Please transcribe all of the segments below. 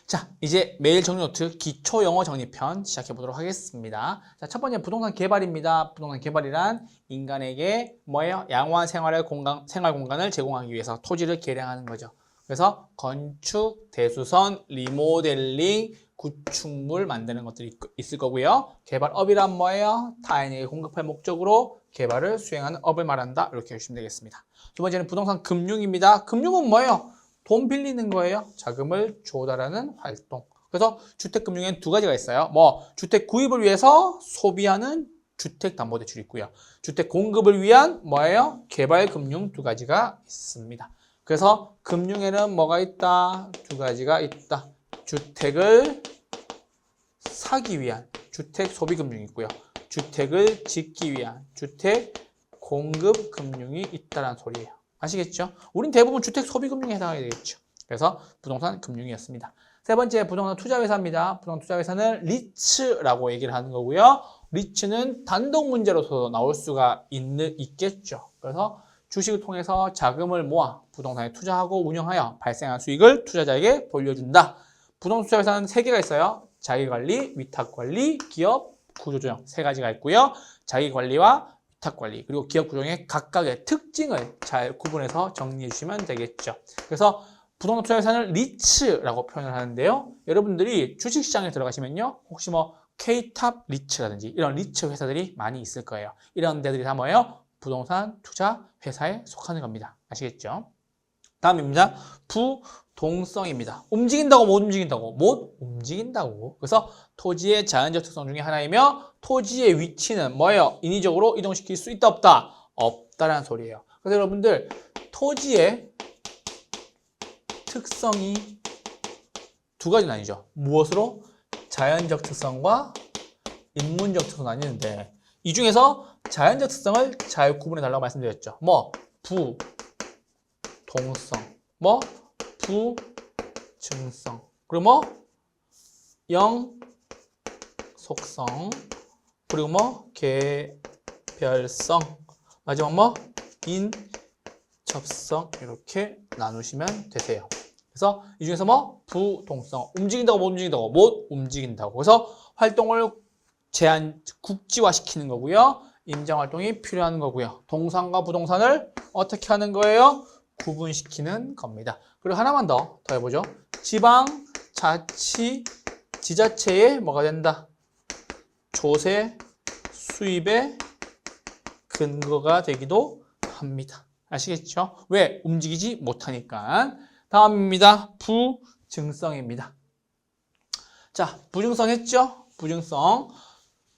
자, 이제 매일 정리 노트 기초 영어 정리편 시작해 보도록 하겠습니다. 자, 첫 번째 부동산 개발입니다. 부동산 개발이란 인간에게 뭐예요? 양호한 생활 공간을 제공하기 위해서 토지를 개량하는 거죠. 그래서 건축, 대수선, 리모델링, 구축물 만드는 것들이 있을 거고요. 개발업이란 뭐예요? 타인에게 공급할 목적으로 개발을 수행하는 업을 말한다. 이렇게 해주시면 되겠습니다. 두 번째는 부동산 금융입니다. 금융은 뭐예요? 돈 빌리는 거예요. 자금을 조달하는 활동. 그래서 주택금융에는 두 가지가 있어요. 주택 구입을 위해서 소비하는 주택담보대출이 있고요. 주택 공급을 위한 뭐예요? 개발금융 두 가지가 있습니다. 그래서 금융에는 뭐가 있다? 두 가지가 있다. 주택을 사기 위한 주택 소비금융이 있고요. 주택을 짓기 위한 주택 공급금융이 있다는 소리예요. 아시겠죠? 우린 대부분 주택 소비금융에 해당하게 되겠죠. 그래서 부동산 금융이었습니다. 세 번째 부동산 투자회사입니다. 부동산 투자회사는 리츠라고 얘기를 하는 거고요. 리츠는 단독 문제로서 나올 수가 있겠죠. 그래서 주식을 통해서 자금을 모아 부동산에 투자하고 운영하여 발생한 수익을 투자자에게 돌려준다. 부동산 투자회사는 세 개가 있어요. 자기관리, 위탁관리, 기업 구조조정 세 가지가 있고요. 자기관리와 위탁관리 그리고 기업 구조의 각각의 특징을 잘 구분해서 정리해 주시면 되겠죠. 그래서 부동산 투자회사는 리츠라고 표현을 하는데요. 여러분들이 주식시장에 들어가시면요. 혹시 K탑 리츠라든지 이런 리츠 회사들이 많이 있을 거예요. 이런 데들이 다 뭐예요? 부동산 투자 회사에 속하는 겁니다. 아시겠죠? 다음입니다. 부동성입니다. 움직인다고 못 움직인다고? 못 움직인다고. 그래서 토지의 자연적 특성 중에 하나이며 토지의 위치는 뭐예요? 인위적으로 이동시킬 수 있다 없다? 없다라는 소리예요. 그래서 여러분들 토지의 특성이 두 가지 나뉘죠. 무엇으로? 자연적 특성과 인문적 특성 나뉘는데 이 중에서 자연적 특성을 잘 구분해 달라고 말씀드렸죠. 부동성, 부증성, 그리고 영속성, 그리고 개별성, 마지막 인접성 이렇게 나누시면 되세요. 그래서 이 중에서 부동성, 움직인다고 못 움직인다고? 못 움직인다고. 그래서 활동을 국지화시키는 거고요. 임장활동이 필요한 거고요. 동산과 부동산을 어떻게 하는 거예요? 구분시키는 겁니다. 그리고 하나만 더 해보죠. 지자체의 뭐가 된다? 조세, 수입의 근거가 되기도 합니다. 아시겠죠? 왜? 움직이지 못하니까. 다음입니다. 부증성입니다. 자, 부증성 했죠? 부증성.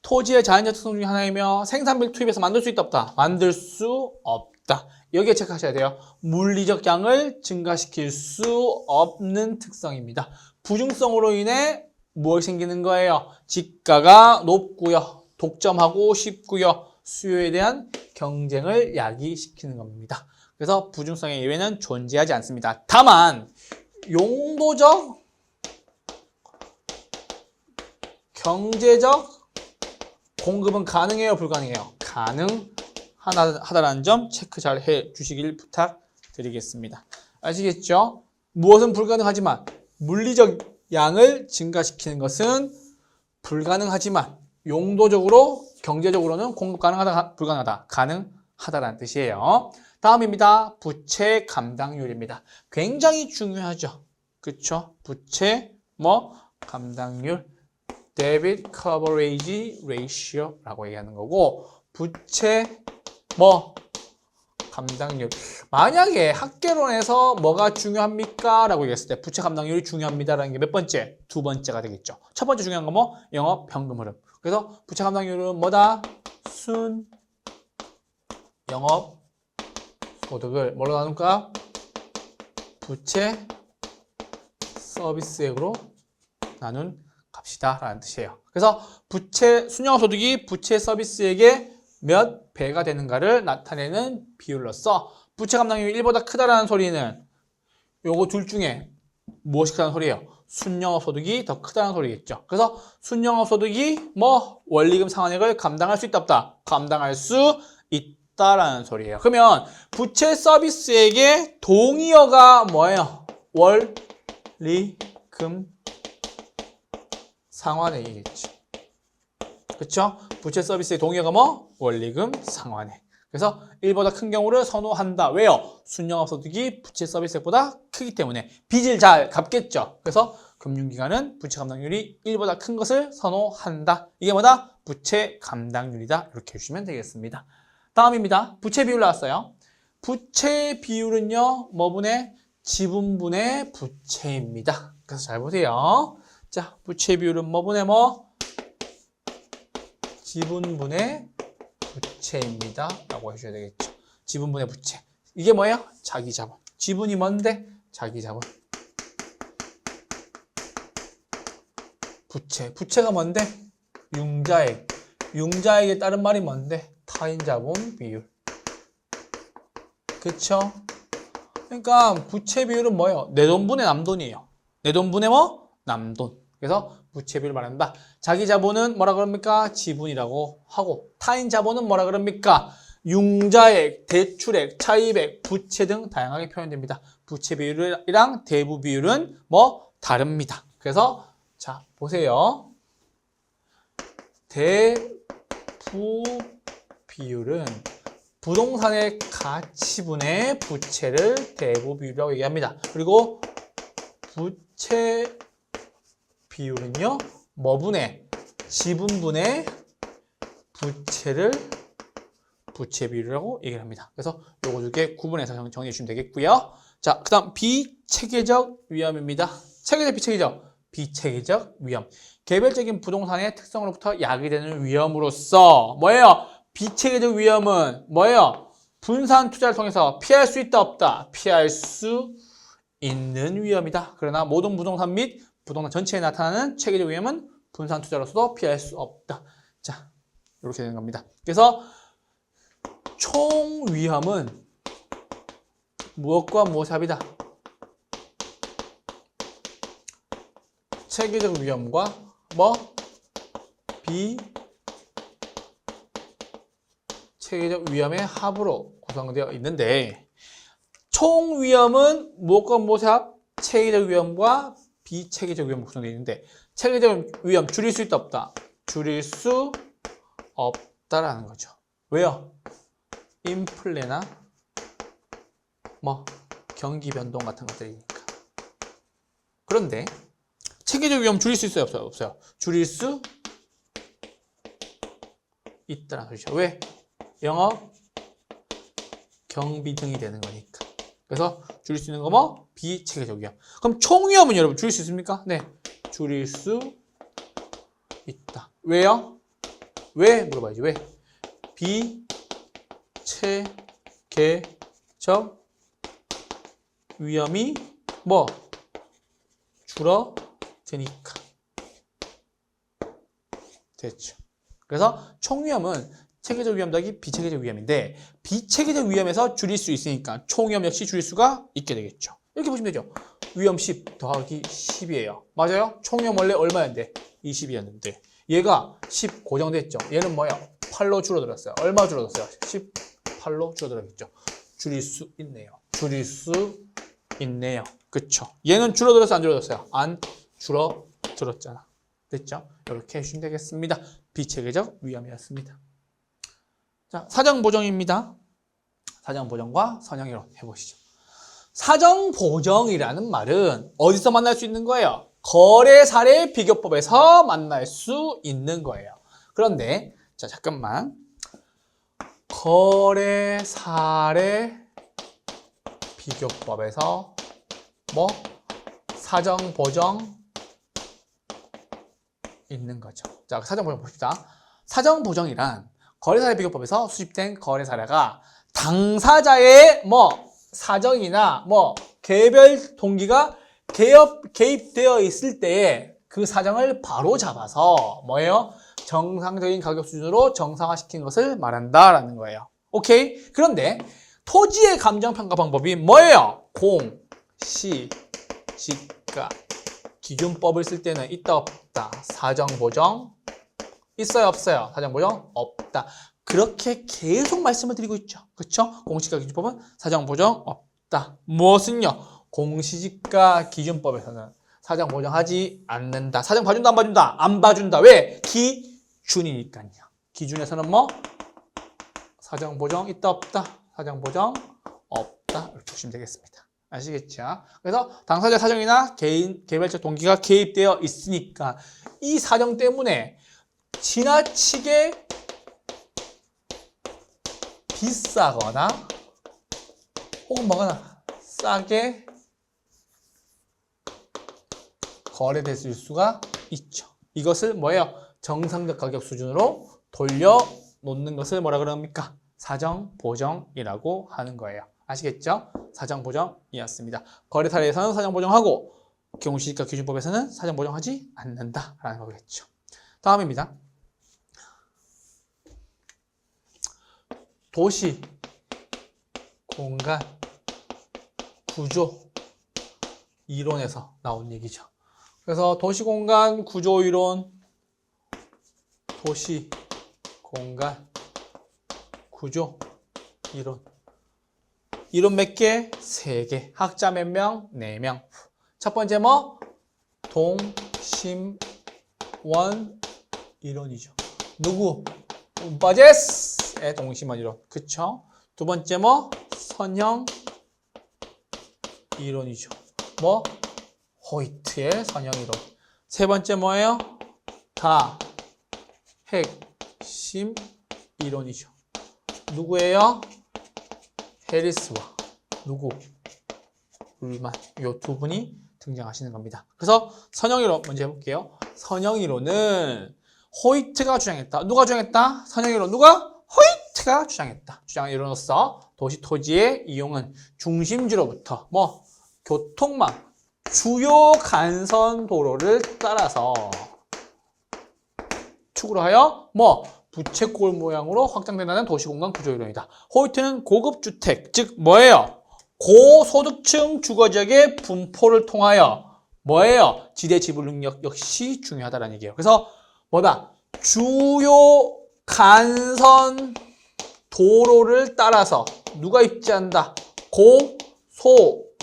토지의 자연적 특성 중에 하나이며 생산비를 투입해서 만들 수 있다 없다? 만들 수 없다. 여기에 체크하셔야 돼요. 물리적 양을 증가시킬 수 없는 특성입니다. 부증성으로 인해 무엇이 생기는 거예요? 지가가 높고요. 독점하고 쉽고요. 수요에 대한 경쟁을 야기시키는 겁니다. 그래서 부증성의 예외는 존재하지 않습니다. 다만 용도적, 경제적 공급은 가능해요? 불가능해요? 가능하다라는 점 체크 잘 해주시길 부탁드리겠습니다. 아시겠죠? 무엇은 불가능하지만 물리적 양을 증가시키는 것은 불가능하지만 용도적으로, 경제적으로는 공급 가능하다, 불가능하다, 가능하다라는 뜻이에요. 다음입니다. 부채 감당률입니다. 굉장히 중요하죠. 그쵸? 부채 감당률, Debt Coverage Ratio라고 얘기하는 거고, 부채 감당률. 만약에 학개론에서 뭐가 중요합니까? 라고 얘기했을 때 부채 감당률이 중요합니다라는 게 몇 번째? 두 번째가 되겠죠. 첫 번째 중요한 건 영업 현금 흐름. 그래서 부채 감당률은 뭐다? 순 영업 소득을 뭐로 나눌까? 부채 서비스액으로 나눈 값이다 라는 뜻이에요. 그래서 순영업소득이 부채 서비스액의 몇 배가 되는가를 나타내는 비율로서 부채 감당률이 1보다 크다라는 소리는 요거 둘 중에 무엇이 크다는 소리예요? 순영업소득이 더 크다는 소리겠죠. 그래서 순영업소득이 원리금 상환액을 감당할 수 있다 없다? 감당할 수 있다라는 소리예요. 그러면 부채 서비스액의 동의어가 뭐예요? 원리금 상환액이겠지. 그쵸? 부채 서비스의 동의어가 뭐? 원리금 상환액. 그래서 1보다 큰 경우를 선호한다. 왜요? 순영업소득이 부채 서비스액보다 크기 때문에 빚을 잘 갚겠죠. 그래서 금융기관은 부채 감당률이 1보다 큰 것을 선호한다. 이게 뭐다? 부채 감당률이다. 이렇게 해주시면 되겠습니다. 다음입니다. 부채 비율 나왔어요. 부채 비율은요, 뭐분의? 지분분의 부채입니다. 그래서 잘 보세요. 자, 부채 비율은 뭐분의 뭐? 지분분의 부채입니다. 라고 해주셔야 되겠죠. 지분분의 부채. 이게 뭐예요? 자기 자본. 지분이 뭔데? 자기 자본. 부채. 부채가 뭔데? 융자액. 융자액에 따른 말이 뭔데? 타인 자본 비율. 그쵸? 그러니까 부채 비율은 뭐예요? 내 돈분의 남돈이에요. 내 돈분의 뭐? 남돈. 그래서 부채 비율을 말한다. 자기 자본은 뭐라 그럽니까? 지분이라고 하고, 타인 자본은 뭐라 그럽니까? 융자액, 대출액, 차입액, 부채 등 다양하게 표현됩니다. 부채 비율이랑 대부 비율은 뭐? 다릅니다. 그래서 자, 보세요. 대부 비율은 부동산의 가치분의 부채를 대부 비율이라고 얘기합니다. 그리고 부채 비율은요, 뭐분의? 지분분의 부채를 부채 비율이라고 얘기를 합니다. 그래서 요거 두 개 구분해서 정리해 주시면 되겠고요. 자, 그 다음 비체계적 위험입니다. 체계적, 비체계적. 비체계적 위험. 개별적인 부동산의 특성으로부터 야기되는 위험으로서 뭐예요? 비체계적 위험은 뭐예요? 분산 투자를 통해서 피할 수 있다, 없다? 피할 수 있는 위험이다. 그러나 모든 부동산 및 부동산 전체에 나타나는 체계적 위험은 분산 투자로서도 피할 수 없다. 자, 이렇게 되는 겁니다. 그래서 총 위험은 무엇과 무엇의 합이다. 체계적 위험과 뭐? 비체계적 위험의 합으로 구성되어 있는데, 총 위험은 무엇과 무엇의 합? 체계적 위험과 비체계적 위험으로 구성되어 있는데, 체계적 위험 줄일 수 있다, 없다? 줄일 수 없다라는 거죠. 왜요? 인플레나 뭐 경기 변동 같은 것들이니까. 그런데 체계적 위험 줄일 수 있어요, 없어요? 없어요. 줄일 수 있다는 소리죠. 왜? 영업 경비 등이 되는 거니까. 그래서 줄일 수 있는 거 뭐? 비체계적 위험. 그럼 총 위험은 여러분 줄일 수 있습니까? 네, 줄일 수 있다. 왜요? 왜? 물어봐야지. 왜? 비체계적 위험이 뭐? 줄어드니까. 됐죠. 그래서 총 위험은 체계적 위험 더하기 비체계적 위험인데, 비체계적 위험에서 줄일 수 있으니까 총 위험 역시 줄일 수가 있게 되겠죠. 이렇게 보시면 되죠. 위험 10 더하기 10이에요. 맞아요? 총 위험 원래 얼마였는데? 20이었는데 얘가 10 고정됐죠. 얘는 뭐야? 8로 줄어들었어요. 얼마 줄어들었어요? 18로 줄어들었겠죠. 줄일 수 있네요. 줄일 수 있네요. 그쵸? 얘는 줄어들었어, 안 줄어들었어요? 안 줄어들었잖아. 됐죠? 이렇게 해주시면 되겠습니다. 비체계적 위험이었습니다. 자, 사정보정입니다. 사정보정과 선형이론 해보시죠. 사정보정이라는 말은 어디서 만날 수 있는 거예요? 거래사례 비교법에서 만날 수 있는 거예요. 그런데 자, 잠깐만. 거래사례 비교법에서 뭐? 사정보정 있는 거죠. 자, 사정보정 봅시다. 사정보정이란 거래사례 비교법에서 수집된 거래사례가 당사자의 뭐 사정이나 뭐 개별 동기가 개입되어 있을 때에 그 사정을 바로 잡아서 뭐예요? 정상적인 가격 수준으로 정상화시킨 것을 말한다라는 거예요. 오케이? 그런데 토지의 감정평가 방법이 뭐예요? 공, 시, 지가, 기준법을 쓸 때는 있다 없다. 사정보정 있어요 없어요? 사정보정 없다. 그렇게 계속 말씀을 드리고 있죠. 그렇죠? 공시지가 기준법은 사정보정 없다. 무엇은요? 공시지가 기준법에서는 사정 보정하지 않는다. 사정 봐준다, 안 봐준다? 안 봐준다. 왜? 기준이니까요. 기준에서는 뭐? 사정 보정 있다, 없다? 사정 보정 없다. 이렇게 보시면 되겠습니다. 아시겠죠? 그래서 당사자 사정이나 개별적 동기가 개입되어 있으니까 이 사정 때문에 지나치게 비싸거나 혹은 뭐거나 싸게 거래됐을 수가 있죠. 이것을 뭐예요? 정상적 가격 수준으로 돌려놓는 것을 뭐라 그럽니까? 사정 보정이라고 하는 거예요. 아시겠죠? 사정 보정이었습니다. 거래 사례에서는 사정 보정하고 경우시니까 기준법에서는 사정 보정하지 않는다라는 거겠죠. 다음입니다. 도시, 공간, 구조, 이론에서 나온 얘기죠. 그래서 도시, 공간, 구조, 이론, 도시, 공간, 구조, 이론. 이론 몇 개? 3개. 학자 몇 명? 4명. 첫 번째 뭐? 동심원 이론이죠. 누구? 바제스의 동심원 이론. 그쵸? 두 번째 뭐? 선형 이론이죠. 뭐? 호이트의 선형 이론. 세 번째 뭐예요? 핵심 이론이죠. 누구예요? 해리스와 누구? 룰만. 이 두 분이 등장하시는 겁니다. 그래서 선형이론 먼저 해볼게요. 선형이론은 호이트가 주장했다. 누가 주장했다? 선형이론 누가? 호이트가 주장했다. 주장이론으로서 도시 토지의 이용은 중심지로부터 뭐 교통망, 주요 간선 도로를 따라서 축으로 하여 뭐 부채꼴 모양으로 확장된다는 도시공간 구조이론이다. 호이트는 고급 주택, 즉 뭐예요? 고소득층 주거지역의 분포를 통하여 뭐예요? 지대 지불 능력 역시 중요하다는 얘기예요. 그래서 뭐다? 주요 간선 도로를 따라서 누가 입지한다? 고소득층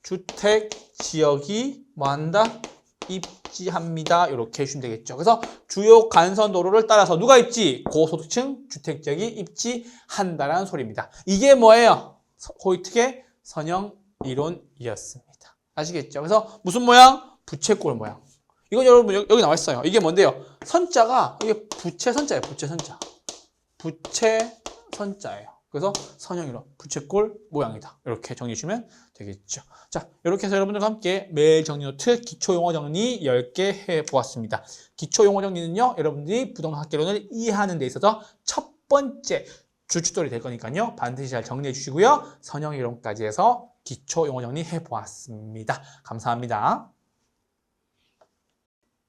주택 지역이 뭐한다? 입지합니다. 이렇게 해주시면 되겠죠. 그래서 주요 간선 도로를 따라서 누가 입지? 고소득층 주택 지역이 입지한다라는 소리입니다. 이게 뭐예요? 호이트의 선형 이론이었습니다. 아시겠죠? 그래서 무슨 모양? 부채꼴 모양. 이건 여러분 여기 나와 있어요. 이게 뭔데요? 선자가 이게 부채선자예요. 부채선자. 부채선자예요. 그래서 선형이론, 부채꼴 모양이다. 이렇게 정리해 주시면 되겠죠. 자, 이렇게 해서 여러분들과 함께 매일 정리 노트 기초용어 정리 10개 해보았습니다. 기초용어 정리는요, 여러분들이 부동산 학개론을 이해하는 데 있어서 첫 번째 주춧돌이 될 거니까요. 반드시 잘 정리해 주시고요. 선형이론까지 해서 기초용어 정리 해보았습니다. 감사합니다.